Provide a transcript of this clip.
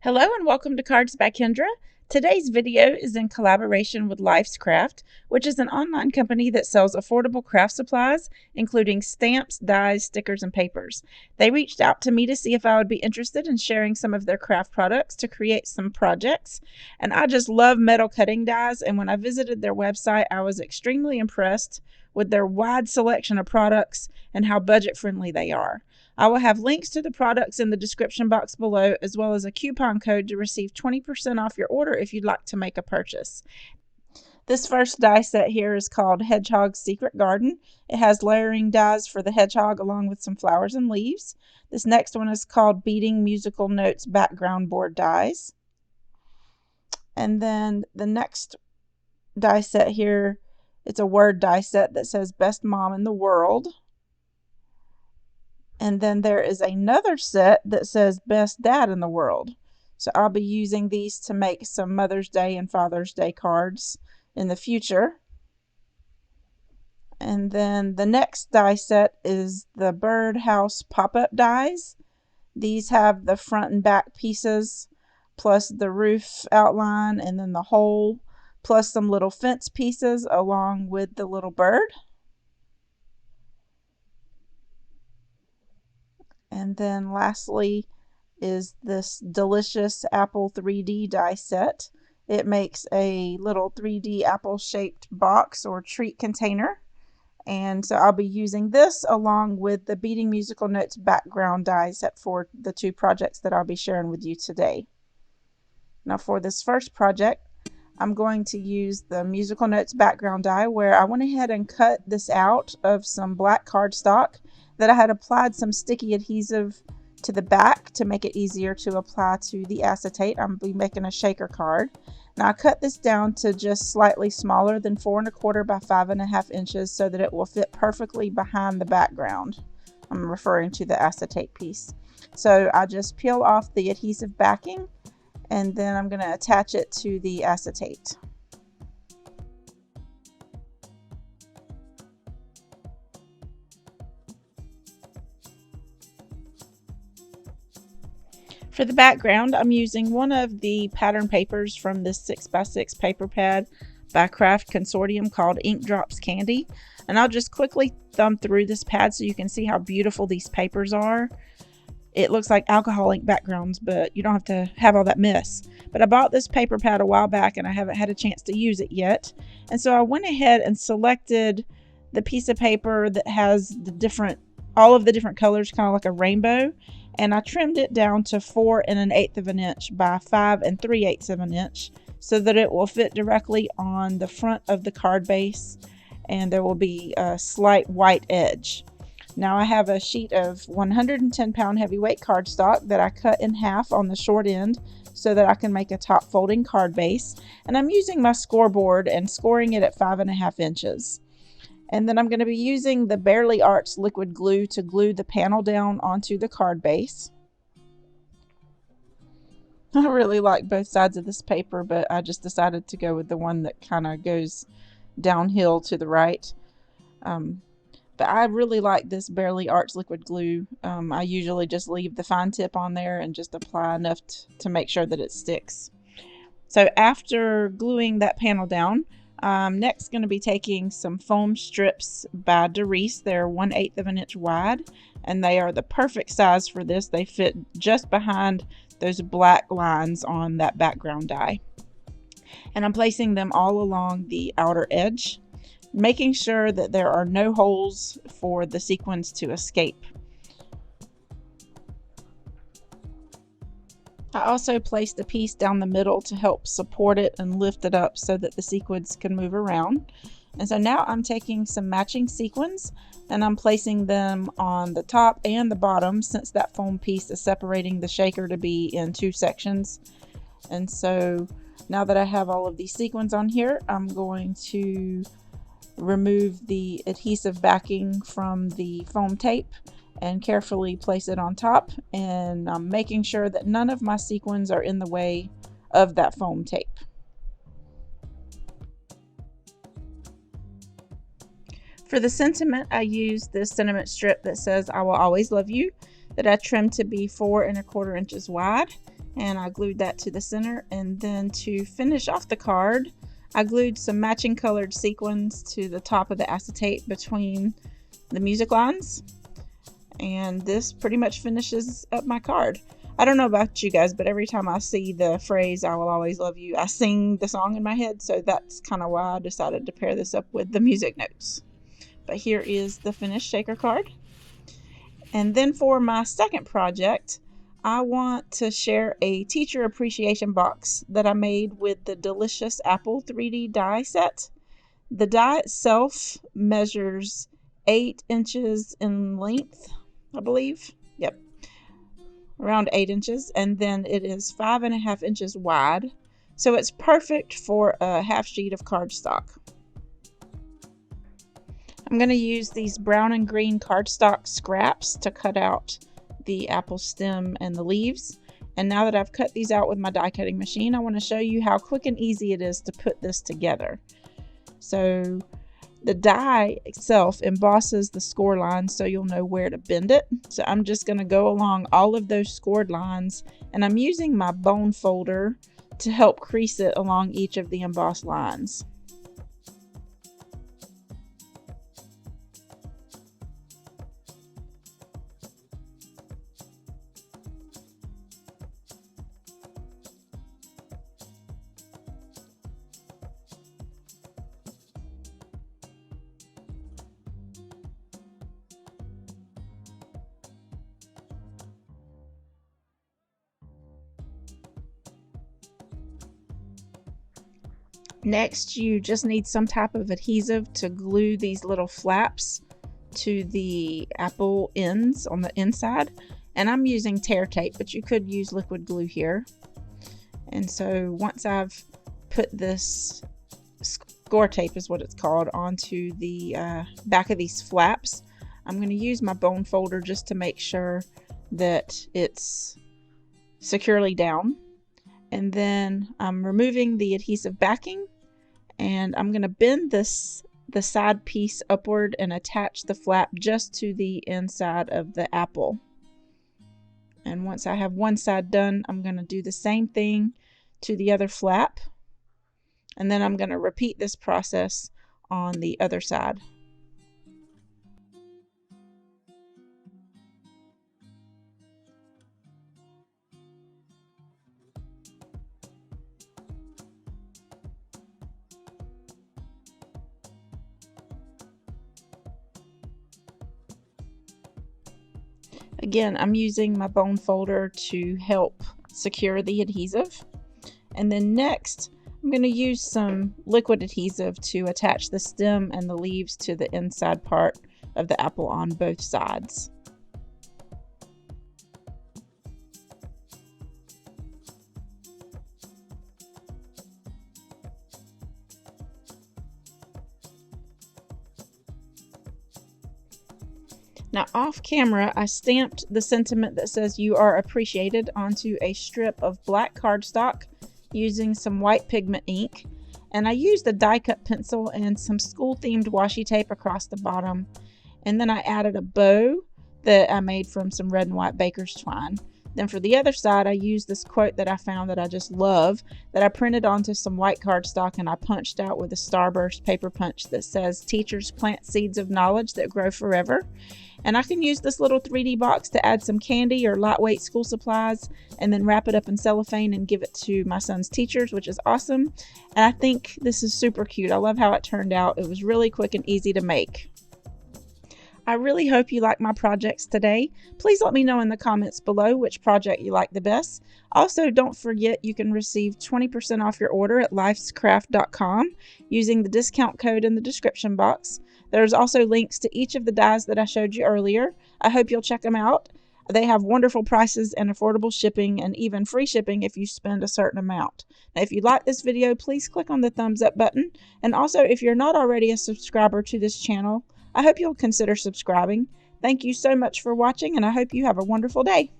Hello and welcome to Cards by Kendra. Today's video is in collaboration with Lifescraft, which is an online company that sells affordable craft supplies, including stamps, dies, stickers, and papers. They reached out to me to see if I would be interested in sharing some of their craft products to create some projects. And I just love metal cutting dies, and when I visited their website, I was extremely impressed with their wide selection of products and how budget friendly they are. I will have links to the products in the description box below, as well as a coupon code to receive 20% off your order if you'd like to make a purchase. This first die set here is called Hedgehog's Secret Garden. It has layering dies for the hedgehog along with some flowers and leaves. This next one is called Beating Musical Notes Background Board Dies. And then the next die set here, it's a word die set that says Best Mom in the World. And then there is another set that says Best Dad in the World. So I'll be using these to make some Mother's Day and Father's Day cards in the future. And then the next die set is the Birdhouse Pop-Up dies. These have the front and back pieces, plus the roof outline, and then the hole, plus some little fence pieces along with the little bird. And then lastly is this delicious apple 3D die set. It makes a little 3D apple shaped box or treat container. And so I'll be using this along with the Beating Musical Notes background die set for the two projects that I'll be sharing with you today. Now for this first project, I'm going to use the Musical Notes background die, where I went ahead and cut this out of some black cardstock that I had applied some sticky adhesive to the back to make it easier to apply to the acetate. I'm going to be making a shaker card. Now I cut this down to just slightly smaller than 4 1/4 by 5 1/2 inches so that it will fit perfectly behind the background. I'm referring to the acetate piece. So I just peel off the adhesive backing, and then I'm going to attach it to the acetate. For the background, I'm using one of the pattern papers from this 6x6 paper pad by Craft Consortium called Ink Drops Candy. And I'll just quickly thumb through this pad so you can see how beautiful these papers are. It looks like alcohol ink backgrounds, but you don't have to have all that mess. But I bought this paper pad a while back and I haven't had a chance to use it yet. And so I went ahead and selected the piece of paper that has all of the different colors, kind of like a rainbow. And I trimmed it down to 4 1/8 of an inch by 5 3/8 of an inch so that it will fit directly on the front of the card base, and there will be a slight white edge. Now I have a sheet of 110-pound heavyweight cardstock that I cut in half on the short end so that I can make a top folding card base, and I'm using my scoreboard and scoring it at 5 1/2 inches. And then I'm going to be using the Barely Arts liquid glue to glue the panel down onto the card base. I really like both sides of this paper, but I just decided to go with the one that kind of goes downhill to the right. But I really like this Barely Arts liquid glue. I usually just leave the fine tip on there and just apply enough to make sure that it sticks. So after gluing that panel down, I'm next going to be taking some foam strips by Doris. They're 1/8 of an inch wide, and they are the perfect size for this. They fit just behind those black lines on that background die. And I'm placing them all along the outer edge, making sure that there are no holes for the sequins to escape. I also placed a piece down the middle to help support it and lift it up so that the sequins can move around. And so now I'm taking some matching sequins and I'm placing them on the top and the bottom, since that foam piece is separating the shaker to be in 2 sections. And so now that I have all of these sequins on here, I'm going to remove the adhesive backing from the foam tape and carefully place it on top, and I'm making sure that none of my sequins are in the way of that foam tape. For the sentiment, I used this sentiment strip that says "I will always love you," that I trimmed to be 4 1/4 inches wide. and I glued that to the center. And then to finish off the card, I glued some matching colored sequins to the top of the acetate between the music lines. And this pretty much finishes up my card. I don't know about you guys, but every time I see the phrase, "I will always love you," I sing the song in my head. So that's kind of why I decided to pair this up with the music notes. But here is the finished shaker card. And then for my second project, I want to share a teacher appreciation box that I made with the Delicious Apple 3D die set. The die itself measures 8 inches in length, I believe. Yep, around 8 inches. And then it is 5.5 inches wide. So it's perfect for a half sheet of cardstock. I'm going to use these brown and green cardstock scraps to cut out the apple stem and the leaves. And now that I've cut these out with my die cutting machine, I want to show you how quick and easy it is to put this together. So the die itself embosses the score lines so you'll know where to bend it. So I'm just going to go along all of those scored lines, and I'm using my bone folder to help crease it along each of the embossed lines. Next, you just need some type of adhesive to glue these little flaps to the apple ends on the inside. And I'm using tear tape, but you could use liquid glue here. And so once I've put this score tape, is what it's called, onto the back of these flaps, I'm going to use my bone folder just to make sure that it's securely down. And then I'm removing the adhesive backing, and I'm going to bend the side piece upward and attach the flap just to the inside of the apple. And once I have one side done, I'm going to do the same thing to the other flap. And then I'm going to repeat this process on the other side. Again, I'm using my bone folder to help secure the adhesive. And then next, I'm going to use some liquid adhesive to attach the stem and the leaves to the inside part of the apple on both sides. Now off camera, I stamped the sentiment that says "You are appreciated" onto a strip of black cardstock using some white pigment ink. And I used a die cut pencil and some school themed washi tape across the bottom. And then I added a bow that I made from some red and white baker's twine. Then for the other side, I used this quote that I found that I just love, that I printed onto some white cardstock and I punched out with a starburst paper punch that says, "Teachers plant seeds of knowledge that grow forever." And I can use this little 3D box to add some candy or lightweight school supplies and then wrap it up in cellophane and give it to my son's teachers, which is awesome. And I think this is super cute. I love how it turned out. It was really quick and easy to make. I really hope you like my projects today. Please let me know in the comments below which project you like the best. Also, don't forget you can receive 20% off your order at lifescraft.com using the discount code in the description box. There's also links to each of the dies that I showed you earlier. I hope you'll check them out. They have wonderful prices and affordable shipping, and even free shipping if you spend a certain amount. Now, if you like this video, please click on the thumbs up button. And also, if you're not already a subscriber to this channel, I hope you'll consider subscribing. Thank you so much for watching, and I hope you have a wonderful day.